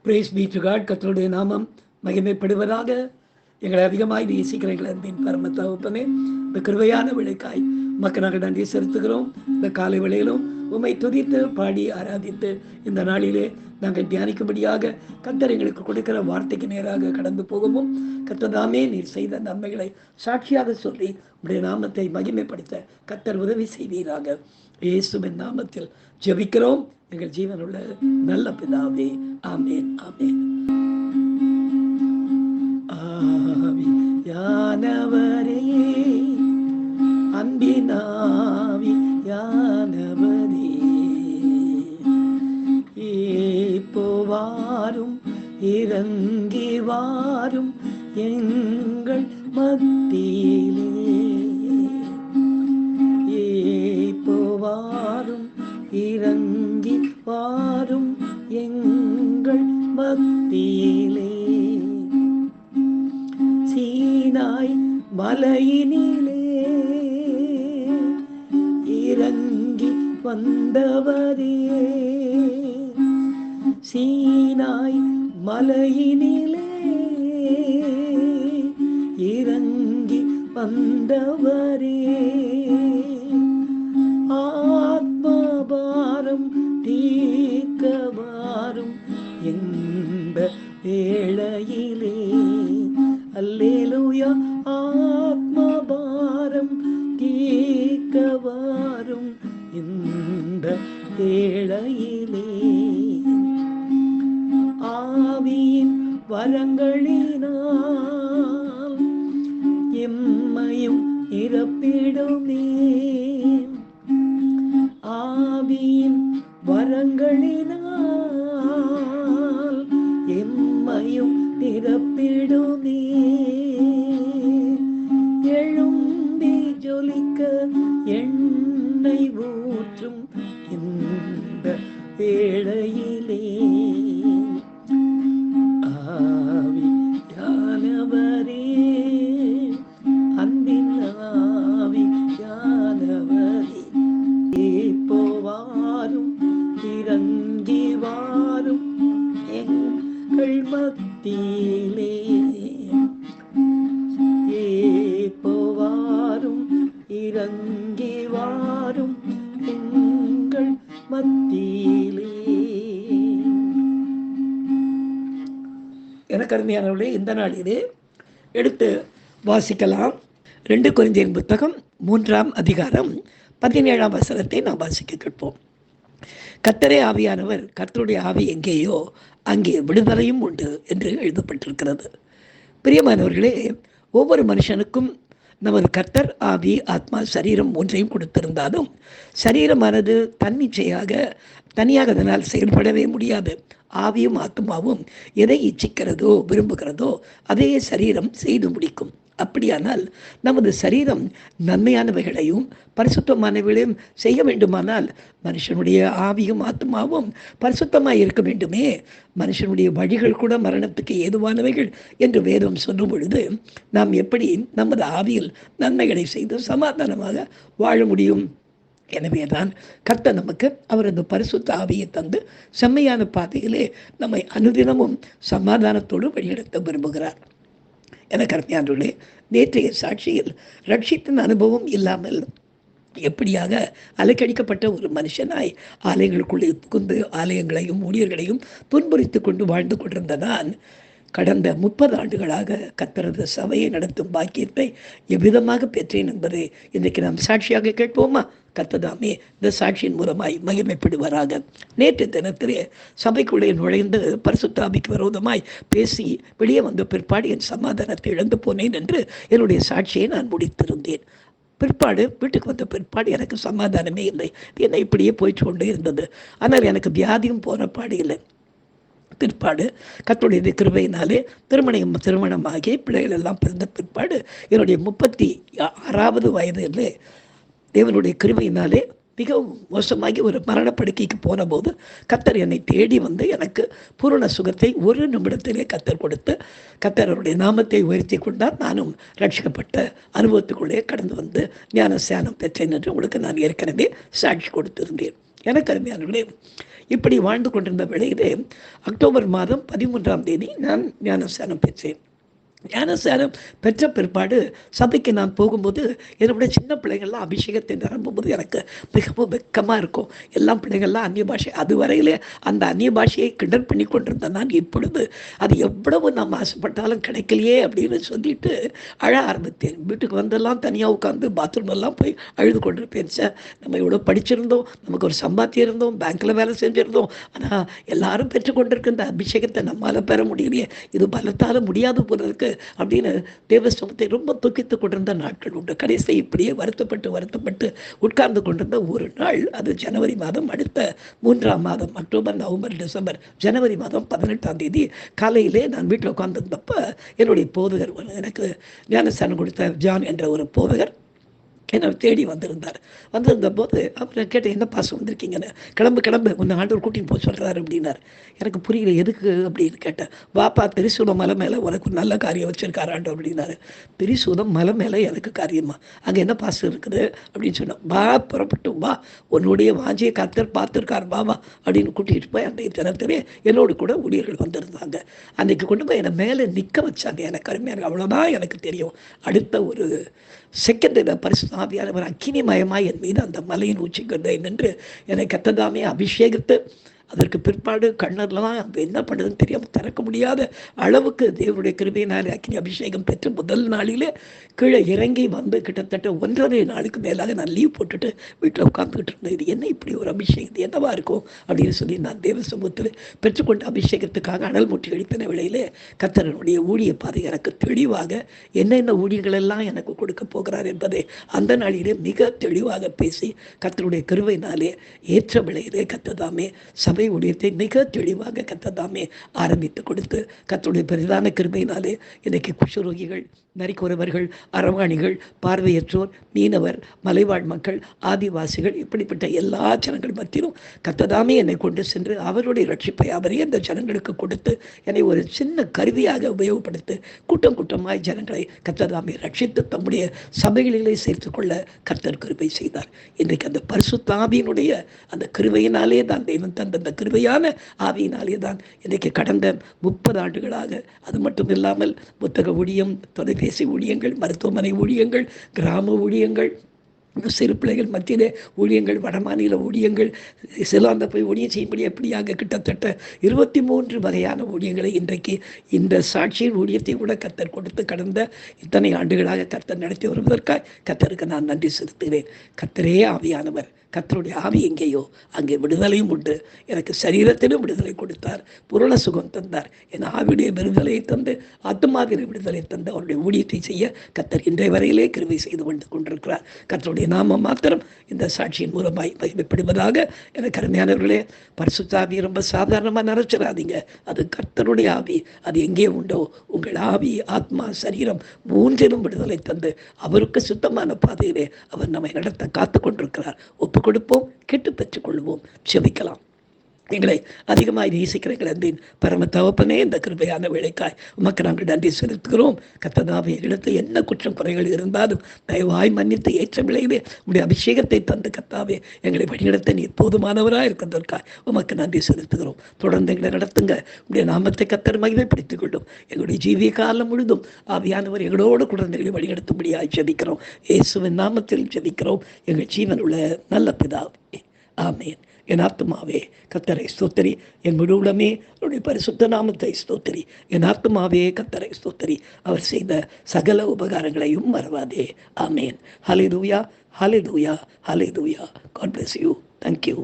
Brace B to God. கர்த்தருடைய நாமம் மகிமைப்படுவதாக. எங்களை அதிகமாய் நேசிக்கிற எங்கள் அன்பின் பரம தகப்பனே, இந்த கிருபையான விளைக்காய் மக்கள் நாங்கள் நன்றி செலுத்துகிறோம். இந்த காலை வேளையிலும் உம்மை துதித்து பாடி ஆராதித்து இந்த நாளிலே நாங்கள் தியானிக்கும்படியாக கர்த்தர் எங்களுக்கு கொடுக்கிற வார்த்தைக்கு நேராக கடந்து போகவும், கர்த்தர் தாமே நீர் செய்த நன்மைகளை சாட்சியாக சொல்லி உடைய நாமத்தை மகிமைப்படுத்த கர்த்தர் உதவி செய்வீராக. இயேசுவின் நாமத்தில் ஜெபிக்கிறோம் எங்கள் ஜீவனுள்ள நல்ல பிதாவே. ஆமேன், ஆமேன். ஆவியானவரே, அன்பினாவி யானவரே, இப்போ வாரும் இறங்கி வாரும் எங்கள் மத்தியிலே, இப்போ வாரும் இறங்கி வாரும் எங்கள் மத்தியிலே, சீனாய் மலையினிலே இறங்கி வந்தவரே, சீனாய் மலையினிலே இறங்கி வந்தவரே, ஆத்மபாரம் தீர்க்கவாரும் எந்த வேளையிலே, அல்லேலூயா, ஆத்மபாரம் தீர்க்கவாரும் இந்த வேளையிலே, ஆவியின் வரங்களினால் எம்மையும் நிரப்பிடுமே, ஆவியின் வரங்களினால் எம்மையும் நிரப்பிடுமே, எழும்பி ஜொலிக்க எண்ணெய் ஊற்றும் இந்த வேளையிலே, ஆவியானவரே, அன்பின் ஆவியானவரே, இப்போ வாரும் இறங்கி வாரும் எங்கள் மத்தியிலே, இப்போ வாரும் இறங்கி வாரும் எங்கள் மத்தியிலே. எனக்கு அருமையானவர்களே, இந்த நாளிலே எடுத்து வாசிக்கலாம். 2 கொரிந்தியர் புத்தகம் 3ஆம் அதிகாரம் 17ஆம் வசனத்தை நாம் வாசிக்க கேட்போம். கர்த்தரே ஆவியானவர், கர்த்தருடைய ஆவி எங்கேயோ அங்கே விடுதலையும் உண்டு என்று எழுதப்பட்டிருக்கிறது. பிரியமானவர்களே, ஒவ்வொரு மனுஷனுக்கும் நமது கர்த்தர் ஆவி, ஆத்மா, சரீரம் ஒன்றையும் கொடுத்திருந்தாலும் சரீரமானது தனியாக அதனால் செயல்படவே முடியாது. ஆவியும் ஆத்மாவும் எதை இச்சிக்கிறதோ விரும்புகிறதோ அதையே சரீரம் செய்து முடிக்கும். அப்படியானால் நமது சரீரம் நன்மையானவைகளையும் பரிசுத்தமானவைகளையும் செய்ய வேண்டுமானால் மனுஷனுடைய ஆவியும் ஆத்மாவும் பரிசுத்தமாய் இருக்க வேண்டுமே. மனுஷனுடைய வழிகள் கூட மரணத்துக்கு ஏதுவானவைகள் என்று வேதம் சொல்லும் பொழுது நாம் எப்படி நமது ஆவியில் நன்மைகளை செய்து சமாதானமாக வாழ முடியும்? எனவேதான் கர்த்தர் நமக்கு அவரது பரிசுத்த ஆவியை தந்து செம்மையான பாதையிலே நம்மை அனுதினமும் சமாதானத்தோடு வழிநடத்த விரும்புகிறார். எனக்கு அருமையானவர்களே, நேற்றைய சாட்சியில் ரட்சித்தின் அனுபவம் இல்லாமல் எப்படியாக அலைக்கழிக்கப்பட்ட ஒரு மனுஷனாய் ஆலயங்களுக்குள்ளே புகுந்து ஆலயங்களையும் ஊழியர்களையும் துன்புறுத்தி கொண்டு வாழ்ந்து கொண்டிருந்ததான் கடந்த 30 ஆண்டுகளாக கர்த்தரது சபையை நடத்தும் பாக்கியத்தை எவ்விதமாக பெற்றேன் என்பதை இன்றைக்கு நாம் சாட்சியாக கேட்போமா? கர்த்ததாமே இந்த சாட்சியின் மூலமாய் மகிமைப்படுவாராக. நேற்று தினத்திலே சபைக்குள்ளே நுழைந்து பரிசுத்த ஆவிக்கு விரோதமாய் பேசி வெளியே வந்த பிற்பாடு என் சமாதானத்தை இழந்து போனேன் என்று என்னுடைய சாட்சியை நான் முடித்திருந்தேன். வீட்டுக்கு வந்த பிற்பாடு எனக்கு சமாதானமே இல்லை. என்னை இப்படியே போயிட்டு கொண்டே இருந்தது. ஆனால் எனக்கு வியாதியும் போன பாடு இல்லை. பிற்பாடு கர்த்தருடைய கிருபையினாலே திருமணமாகி பிள்ளைகள் எல்லாம் பிறந்த பிற்பாடு என்னுடைய 36வது வயதிலே தேவனுடைய கிருபையினாலே மிகவும் மோசமாகி ஒரு மரணப்படுக்கைக்கு போன போது கர்த்தர் என்னை தேடி வந்து எனக்கு பூரண சுகத்தை ஒரு நிமிடத்திலே கர்த்தர் கொடுத்து கர்த்தருடைய நாமத்தை உயர்த்தி கொண்டார். நானும் ரட்சிக்கப்பட்ட அனுபவத்துக்குள்ளே கடந்து வந்து ஞான ஸ்நானம் பெற்றேன் என்று உங்களுக்கு நான் ஏற்கனவே சாட்சி கொடுத்திருந்தேன். எனக்கு அருமையானவர்களே, இப்படி வாழ்ந்து கொண்டிருந்த வேளையிலே அக்டோபர் மாதம் 13ஆம் தேதி நான் ஞானஸ்நானம் பெற்றேன். ஞானஸ்நானம் பெற்ற பிற்பாடு சபைக்கு நான் போகும்போது என்னுடைய சின்ன பிள்ளைகள்லாம் அபிஷேகத்தை நிரம்பும்போது எனக்கு மிகவும் வெக்கமாக இருக்கும். எல்லாம் பிள்ளைகள்லாம் அந்நிய பாஷை, அதுவரையிலே அந்த அந்நிய பாஷையை கிண்டல் பண்ணி கொண்டிருந்த நான் இப்பொழுது அது எவ்வளவு நாம் ஆசைப்பட்டாலும் கிடைக்கலையே அப்படின்னு சொல்லிட்டு அழ ஆரம்பித்தேன். வீட்டுக்கு வந்தெல்லாம் தனியாக உட்காந்து பாத்ரூம் எல்லாம் போய் அழுது கொண்டிருப்பேன். சார், நம்ம இவ்வளோ படிச்சிருந்தோம், நமக்கு ஒரு சம்பாத்தியம் இருந்தோம், பேங்க்கில் வேலை செஞ்சுருந்தோம், ஆனால் எல்லாரும் பெற்றுக்கொண்டிருக்க இந்த அபிஷேகத்தை நம்மளால் பெற முடியலையே, இது பலத்தால் முடியாது போகிறதுக்கு அப்படின்னு தேவஸ்தவத்தை ரொம்ப துக்கித்து கொண்டிருந்த நாட்கள் உண்டு. கடைசி இப்படியே வருத்தப்பட்டு உட்கார்ந்து கொண்டிருந்த ஒரு நாள், அது ஜனவரி மாதம், அடுத்த 3ஆம் மாதம், அக்டோபர், நவம்பர், டிசம்பர், ஜனவரி மாதம் 18ஆம் தேதி காலையிலே நான் வீட்டில் உட்கார்ந்துருந்தப்ப என்னுடைய போதகர், எனக்கு ஞானஸ்தானம் கொடுத்த ஜான் என்ற ஒரு போதகர் என்னை தேடி வந்திருந்த போது அவரை கேட்டேன், என்ன பாசம் வந்திருக்கீங்கன்னு. கிளம்பு உன்னை ஆண்டவர் கூட்டின்னு போக சொல்கிறாரு அப்படின்னார். எனக்கு புரியல, எதுக்கு அப்படின்னு கேட்டேன். வாப்பா, திரிசூலம் மலை மேலே உனக்கு நல்ல காரியம் வச்சிருக்காரு ஆண்டவர் அப்படின்னாரு. திரிசூலம் மலை மேலே எனக்கு காரியமா? அங்கே என்ன பாசம் இருக்குது அப்படின்னு சொன்னேன். வா, புறப்பட்டு வா, உன்னுடைய வாஞ்சியை கர்த்தர் பார்த்துருக்கார், வா அப்படின்னு கூட்டிகிட்டு போய் அன்றைய தினத்திலே என்னோடு கூட ஊழியர்கள் வந்திருந்தாங்க. அன்றைக்கு கொண்டு போய் என்னை மேலே நிற்க வச்சாங்க. எனக்கு அருமையாக, அவ்வளோதான் எனக்கு தெரியும். அடுத்த ஒரு செகண்டில் பரிசுத்த ஆவியானவர் அக்கினிமயமாய் என் மீது அந்த மலையின் உச்சிக்கு நின்று என்னை கர்த்தர் அபிஷேகித்து, அதற்கு பிற்பாடு கண்ணெல்லாம் என்ன பண்ணுறதுன்னு தெரியாமல் திறக்க முடியாத அளவுக்கு தேவனுடைய கிருபையினாலே அக்கினி அபிஷேகம் பெற்று முதல் நாளிலே கீழே இறங்கி வந்து கிட்டத்தட்ட 1.5 நாளுக்கு மேலாக நான் லீவ் போட்டுட்டு வீட்டில் உட்காந்துக்கிட்டு இருந்தேன். இது என்ன இப்படி ஒரு அபிஷேகம், இது என்னவா இருக்கும் அப்படின்னு சொல்லி நான் தேவ சமூகத்தில் பெற்றுக்கொண்ட அபிஷேகத்துக்காக அனல் மூட்டி எழுப்பின வேளையிலே கர்த்தருடைய ஊழிய பாதை எனக்கு தெளிவாக என்னென்ன ஊழியங்களெல்லாம் எனக்கு கொடுக்க போகிறார் என்பதை அந்த நாளிலே மிக தெளிவாக பேசி கர்த்தருடைய கிருபையினாலே ஏற்ற விளையிலே கர்த்தர் சபை ஊழியத்தை மிக தெளிவாக கர்த்தர் ஆரம்பித்து கொடுத்து, கர்த்தருடைய பெரிதான கிருபையினாலே இன்றைக்கு குஷ்டரோகிகள், நரிக்குறவர்கள், அரவாணிகள், பார்வையற்றோர், மீனவர், மலைவாழ் மக்கள், ஆதிவாசிகள், இப்படிப்பட்ட எல்லா ஜனங்கள் மத்தியிலும் கர்த்தர் என்னை கொண்டு சென்று அவருடைய ரட்சிப்பை அவரே அந்த ஜனங்களுக்கு கொடுத்து என்னை ஒரு சின்ன கருவியாக உபயோகப்படுத்தி கூட்டமாய் ஜனங்களை கர்த்தர் ரட்சித்து தம்முடைய சபைகளிலே சேர்த்து கொள்ள கர்த்தர் கிருபை செய்தார். இன்றைக்கு அந்த பரிசுத்த ஆவியினுடைய அந்த கிருபையினாலே தான், தெய்வம் தந்த அந்த கிருபையான ஆவியினாலே தான் இன்றைக்கு கடந்த 30 ஆண்டுகளாக, அது மட்டும் இல்லாமல் புத்தக ஊழியம், தொலைபேசி ஊழியங்கள், மருத்துவமனை ஊழியங்கள், கிராம ஊழியங்கள், சிறு பிள்ளைகள் மத்தியிலே ஊழியங்கள், வடமாநில ஊழியங்கள், சிலாந்த போய் ஊழியம் செய்யும்படி எப்படியாக கிட்டத்தட்ட 23 வகையான ஊழியங்களை இன்றைக்கு இந்த சாட்சியின் ஊழியத்தை கூட கர்த்தர் கொடுத்து கடந்த இத்தனை ஆண்டுகளாக கர்த்தர் நடத்தி வருவதற்காக கர்த்தருக்கு நான் நன்றி செலுத்துகிறேன். கர்த்தரே ஆவியானவர், கர்த்தருடைய ஆவி எங்கேயோ அங்கே விடுதலையும் உண்டு. எனக்கு சரீரத்திலும் விடுதலை கொடுத்தார், பூரண சுகம் தந்தார். என் ஆவியுடைய விடுதலையை தந்து, ஆத்மாவின விடுதலை தந்து அவருடைய ஊழியத்தை செய்ய கர்த்தர் இன்றைய வரையிலே கிருபை செய்து கொண்டிருக்கிறார். கர்த்தருடைய நாமம் மாத்திரம் இந்த சாட்சியின் மூலமாய் மகிமைப்படுவதாக. எனக்கு அருமையானவர்களே, பரிசுத்த ஆவி ரொம்ப சாதாரணமாக நினைச்சிடாதீங்க. அது கர்த்தருடைய ஆவி. அது எங்கே உண்டோ உங்கள் ஆவி, ஆத்மா, சரீரம் மூன்றிலும் விடுதலை தந்து அவருக்கு சுத்தமான பாதையிலே அவர் நம்மை நடத்த காத்து கொண்டிருக்கிறார். ஒப்பு கொடுப்போம், கேட்டு பெற்றுக் கொள்வோம், செபிக்கலாம். எங்களை அதிகமாக நேசிக்கிற எங்கள் அன்பின் பரம தகப்பனே, இந்த கிருபையான வேலைக்காய் உமக்கு நாங்கள் நன்றி செலுத்துகிறோம். கர்த்தர் இடத்தில் என்ன குற்றம் குறைகள் இருந்தாலும் தயவாய் மன்னித்து ஏற்ற விளைவே உடைய அபிஷேகத்தை தந்து கர்த்தாவே எங்களை வழிநடத்த நீ போதுமானவராக இருக்கிறதற்காய் உமக்கு நன்றி செலுத்துகிறோம். தொடர்ந்து எங்களை நடத்துங்க. உடைய நாமத்தை கர்த்தர் மகிமைப்படுத்திக் கொள்ளும். எங்களுடைய ஜீவிய காலம் முழுதும் ஆவியானவர் எங்களோடு குழந்தைகளை வழிநடத்தும்படியாக ஜெபிக்கிறோம். இயேசுவின் நாமத்தில் ஜெபிக்கிறோம் எங்கள் ஜீவன் உள்ள நல்ல பிதாவே, ஆமேன். என் ஆத்மாவே கர்த்தரை ஸ்தோத்திரி, என் முழு உளமே அவருடைய பரிசுத்த நாமத்தை ஸ்தோத்திரி. என் ஆத்மாவே கர்த்தரை ஸ்தோத்திரி, அவர் செய்த சகல உபகாரங்களையும் மறவாதே. ஆமேன். ஹல்லேலூயா, ஹல்லேலூயா, ஹல்லேலூயா. God bless you. Thank you.